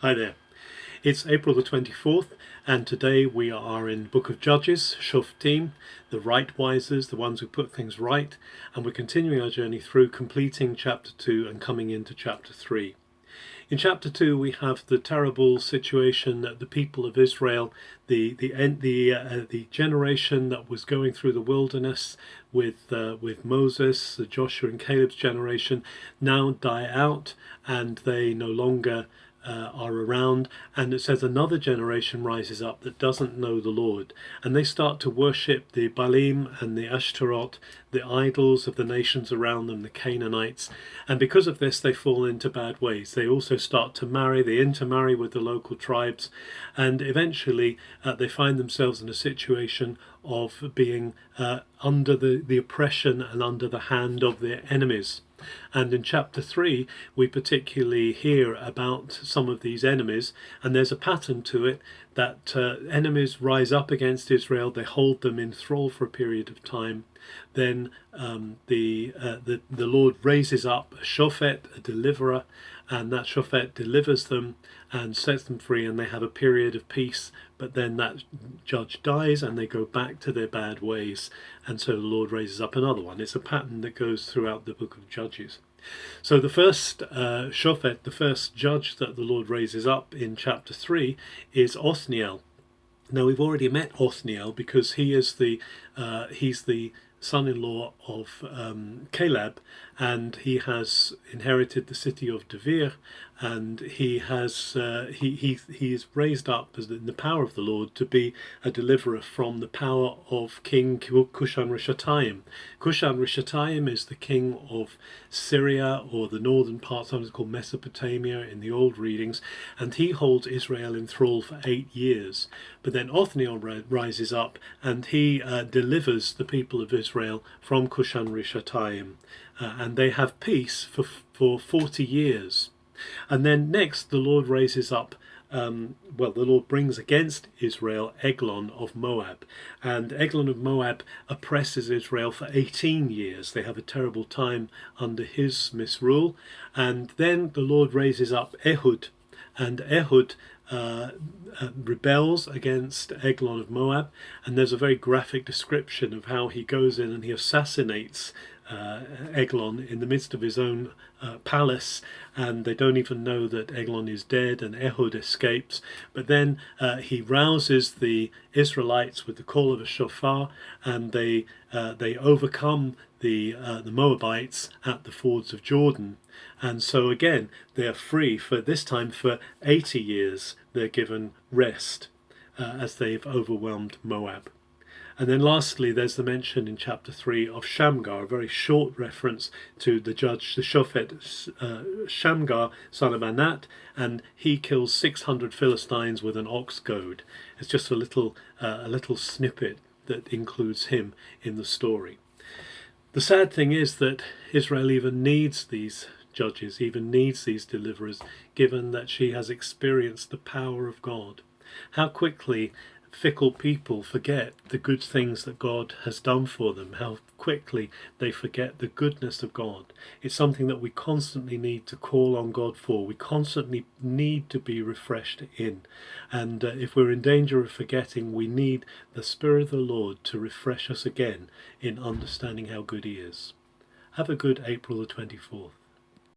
Hi there. It's April the 24th, and today we are in Book of Judges, Shophtim, the right wisers, the ones who put things right, and we're continuing our journey through, completing chapter 2 and coming into chapter 3. In chapter 2 we have the terrible situation that the people of Israel, the generation that was going through the wilderness with Moses, Joshua and Caleb's generation, now die out, and they no longer are around, and it says another generation rises up that doesn't know the Lord, and they start to worship the Baalim and the Ashtaroth, the idols of the nations around them, the Canaanites, and because of this they fall into bad ways. They also start to marry, they intermarry with the local tribes, and eventually they find themselves in a situation of being under the oppression and under the hand of their enemies. And in chapter 3 we particularly hear about some of these enemies, and there's a pattern to it that enemies rise up against Israel, they hold them in thrall for a period of time, then the Lord raises up a Shophet, a deliverer, and that Shophet delivers them and sets them free, and they have a period of peace, but then that judge dies and they go back to their bad ways, and so the Lord raises up another one. It's a pattern that goes throughout the book of Judges. So the first Shophet, the first judge that the Lord raises up in chapter 3 is Othniel. Now we've already met Othniel because he's the son-in-law of Caleb, and he has inherited the city of Devere, and he is raised up as in the power of the Lord to be a deliverer from the power of King Cushan-Rishathaim. Cushan-Rishathaim is the king of Syria, or the northern part, sometimes called Mesopotamia in the old readings, and he holds Israel in thrall for 8 years. But then Othniel rises up and he delivers the people of Israel from Cushan-Rishathaim, and they have peace for 40 years. And then next the Lord raises up, the Lord brings against Israel Eglon of Moab, and Eglon of Moab oppresses Israel for 18 years. They have a terrible time under his misrule, and then the Lord raises up Ehud, and Ehud rebels against Eglon of Moab, and there's a very graphic description of how he goes in and he assassinates Eglon in the midst of his own palace, and they don't even know that Eglon is dead, and Ehud escapes. But then he rouses the Israelites with the call of a shofar, and they overcome the Moabites at the fords of Jordan. And so again they are free for this time for 80 years. They're given rest as they've overwhelmed Moab. And then lastly there's the mention in chapter 3 of Shamgar, a very short reference to the judge, the Shophet Shamgar, son of Anat, and he kills 600 Philistines with an ox goad. It's just a little snippet that includes him in the story. The sad thing is that Israel even needs these judges, even needs these deliverers, given that she has experienced the power of God. How quickly fickle people forget the good things that God has done for them, how quickly they forget the goodness of God. It's something that we constantly need to call on God for. We constantly need to be refreshed in. And if we're in danger of forgetting, we need the Spirit of the Lord to refresh us again in understanding how good He is. Have a good April the 24th.